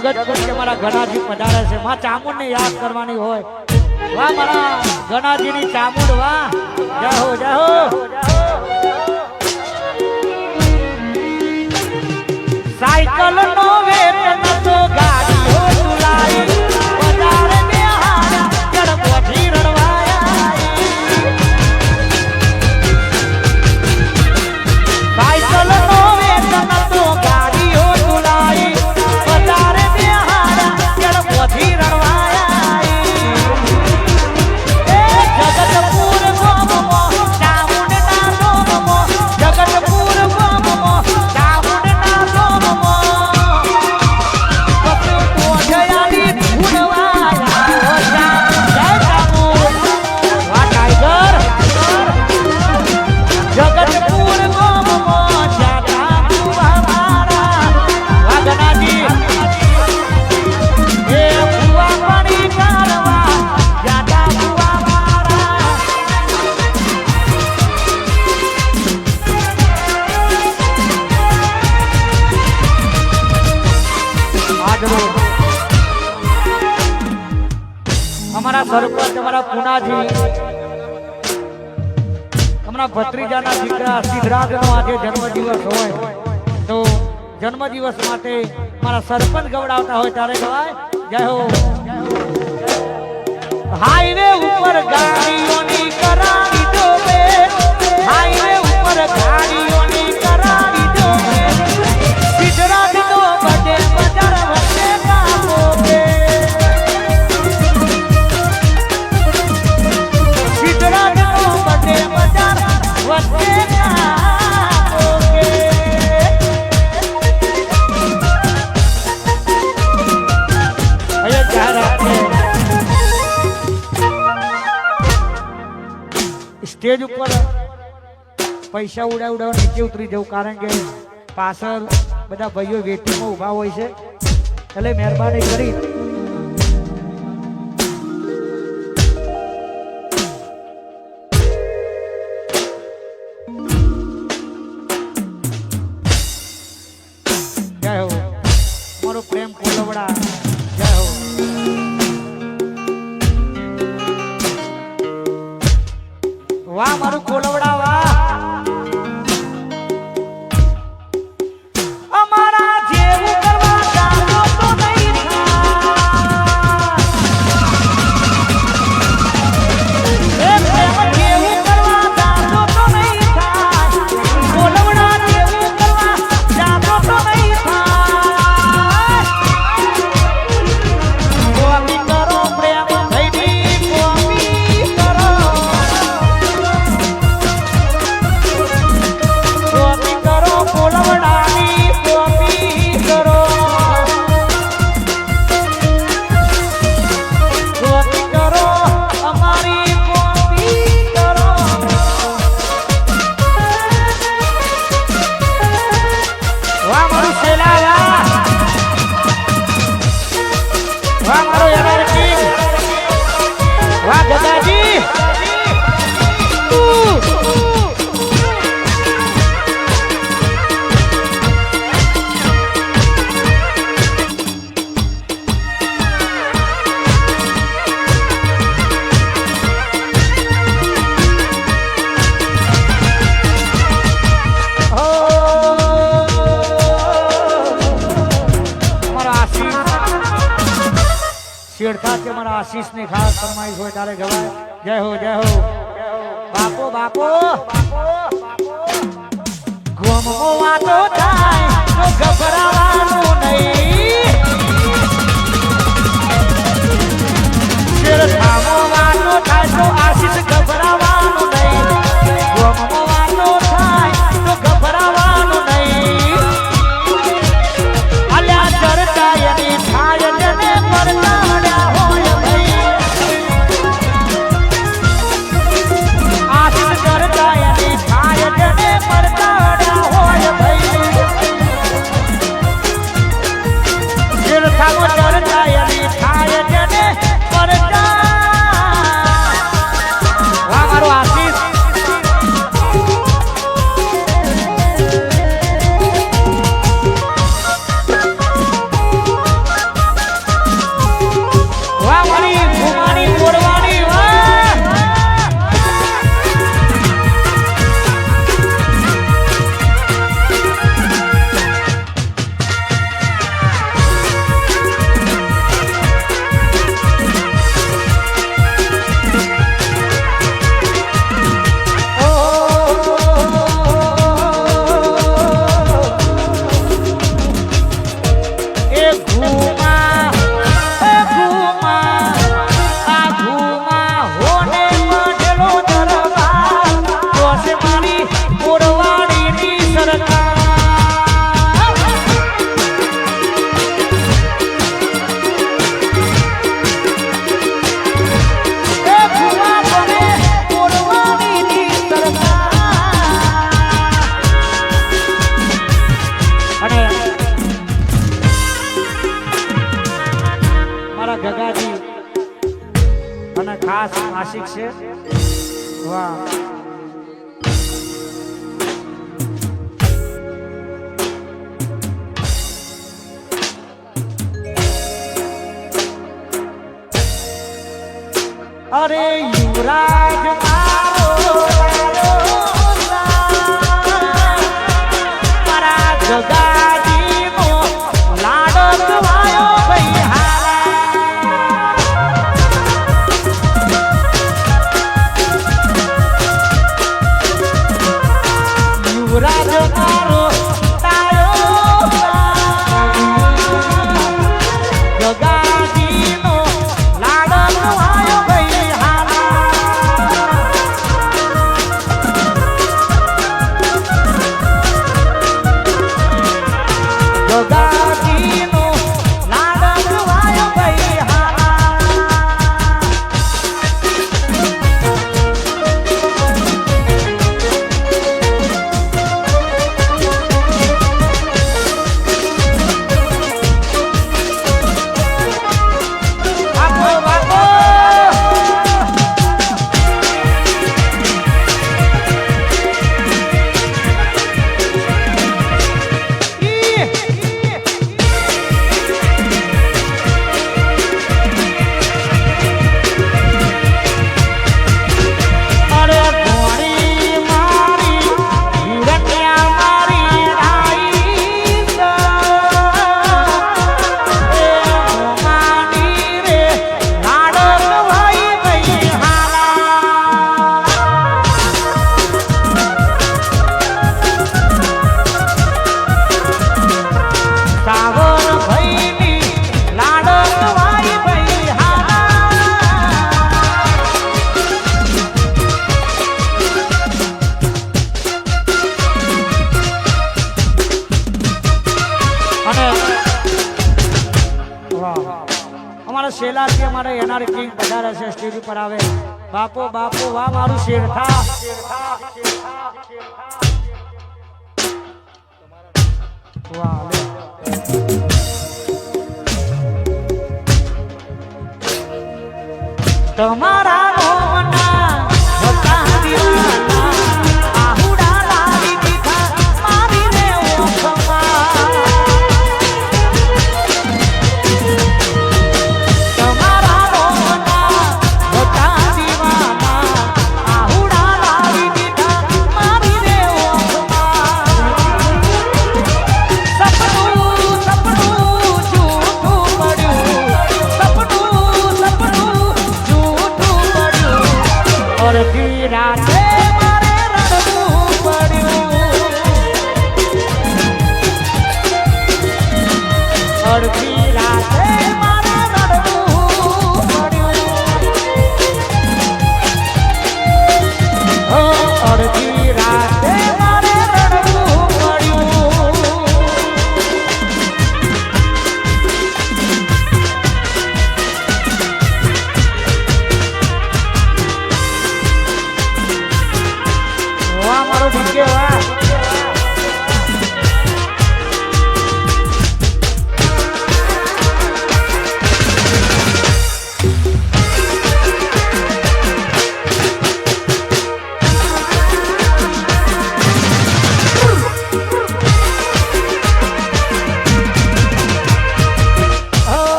જગતપુર કે મારા ગણાજી પધારે છે માં ચામુંડને યાદ કરવાની હોય વાહ મારા ગણાજીની ચામુંડ વાહ જય હો જય હો સાયકલ નો વેટ નતો ગાડી હો તુલાઈ પધારે બેહાડા જડપોથી રડવાયા સાયકલ નો વેટ નતો ગાડી હો તુલાઈ પધારે બેહાડા જડપોથી રડવાયા એ જગતપુર ગોમો ચામુંડના ગોમો જગતપુર ગોમો ચામુંડના ગોમો કપડો તો જયાલી ભૂલવાયા જય ચામુંડ વાહ ટાઈગર જગતપુર ગોમો જાતા કુવા મારા વાહ ગણાજી એ કુવા પાણી કાઢવા જાતા કુવા મારા આજરો અમારા સરપંચ અમારા પુનાજી અમારા ભત્રીજાના દીકરા સિદ્ધરાજનો આજે જન્મદિવસ હોય તો જન્મદિવસ માટે મારા સરપંચ ગવડાવતા હોય ત્યારે ગવાય જય હો હાઈવે ઉપર ગાડીઓની કરાવી દો બે હાઈવે ઉપર ગાડીઓની કરાવી દો બે સિદ્ધરાજનો બડે બજાર વચ્ચે કાપો બે સિદ્ધરાજનો બડે બજાર વચ્ચે કાપો બે અહીંયા જા રાખે સ્ટેજ ઉપર પૈસા ઉડાવડા નીચે ઉતરી જવું કારણ કે પાછળ બધા ભાઈઓ વેટિંગમાં ઊભા હોય છે એટલે મહેરબાની કરી જય હો મારો પ્રેમ કોલવડા જય હો વાહ મારું કોલવડા વાહ અમારા જેવું કરવા જાતો તો નહીં થાય એ પ્રેમ જેવું કરવા જાતો તો નહીં થાય કોલવડા જેવું કરવા જાતો તો નહીં થાય કોપી કરો પ્રેમ થઈની કોપી કરો કોપી કરો કોલવડાની કોપી કરો કોપી કરો અમારી કોપી કરો વાહ મારું શેલા વાહ મારો એનર્જી વાહ ગદાજી શેરથા કે મારા આશીષ ની ખાસ ફરમાઈશ હોય ત્યારે ગવાય જય હો જય હો બાપો બાપો ગોમો વાતો થાય તો ગભરાવાનું નહીં શેરથામો વાતો થાય તો આશીષ ગભરાવાનું નહીં ગોમો વાતો થાય તો ગભરાવાનું નહીં અલ્યા ચર્ચા એની થાય જને પરતાડ્યા હોય ભાઈ આશીષ ચર્ચા એની થાય જને પરતાડ્યા હોય ભાઈ શેરથામો ચર્ચા એની થાય જને પરતા અને ખાસ આશિક છે વાહ અરે યુવરાજ મારા જગાજી નો લાડક વાયો ભાઈ યુવરાજ મારો જગાજી નો લાડક વાયો જગાજીનો લાડક વાયો ભાઈ અમારા શેલાથી અમારે એનઆર કિંગ પધારે છે સ્ટેજ ઉપર આવે બાપો બાપો વાહ મારું શેરખા વાહ તમારા રોમના હતા દીવાના આહુડા લાવી દીધા મારીને ઓખમાં તમારા રોમના હતા દીવાના આહુડા લાવી દીધા મારીને ઓખમાં સપનું સપનું જૂઠું પડ્યું સપનું જૂઠું અડધી રાતે મારે રડવું પડ્યું અડધી રાતે મારે રડવું પડ્યું અડધી રાતે મારે રડવું પડ્યું વાહ મારો ડીકે વાહ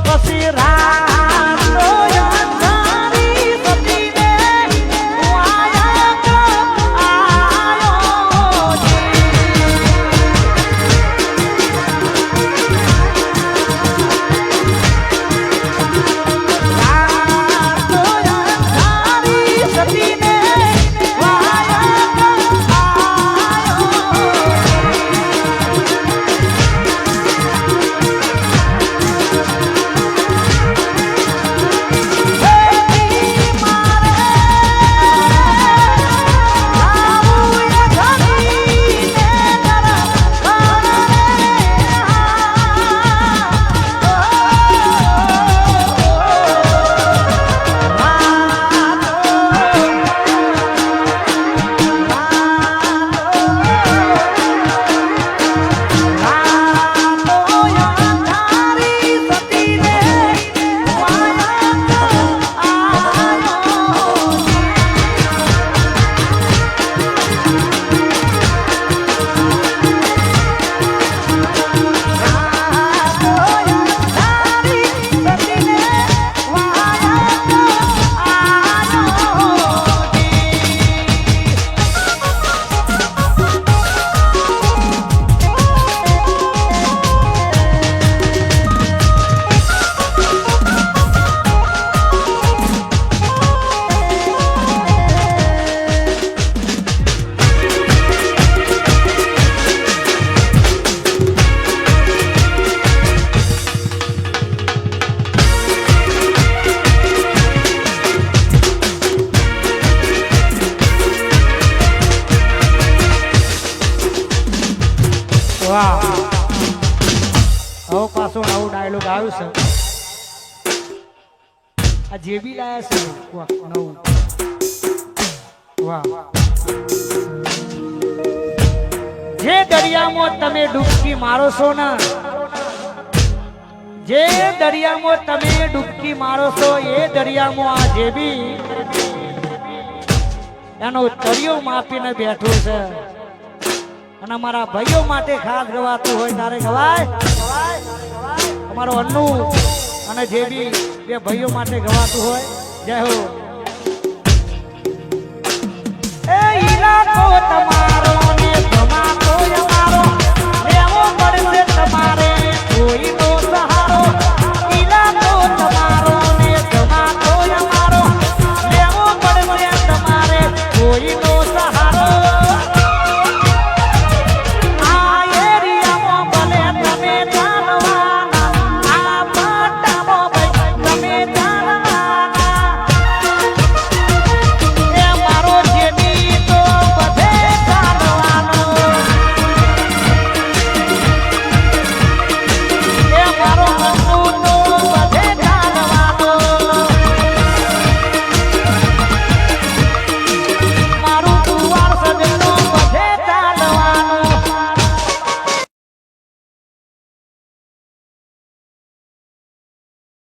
પછી રાત અંધારી સતીને વાહ હવે પાછો નવો ડાયલોગ આવ્યો છે આ જે બી લાયા છે નવું વાહ જે દરિયામાં તમે ડૂબકી મારો છો ને જે દરિયામાં તમે ડૂબકી મારો છો એ દરિયામાં આ જે બી એનો તળિયો માપીને બેઠો છે અને અમારા ભાઈઓ માટે ખાસ ગવાતું હોય તારે ગવાય અમારો અન્નુ અને જે બી બે ભાઈઓ માટે ગવાતું હોય જય હો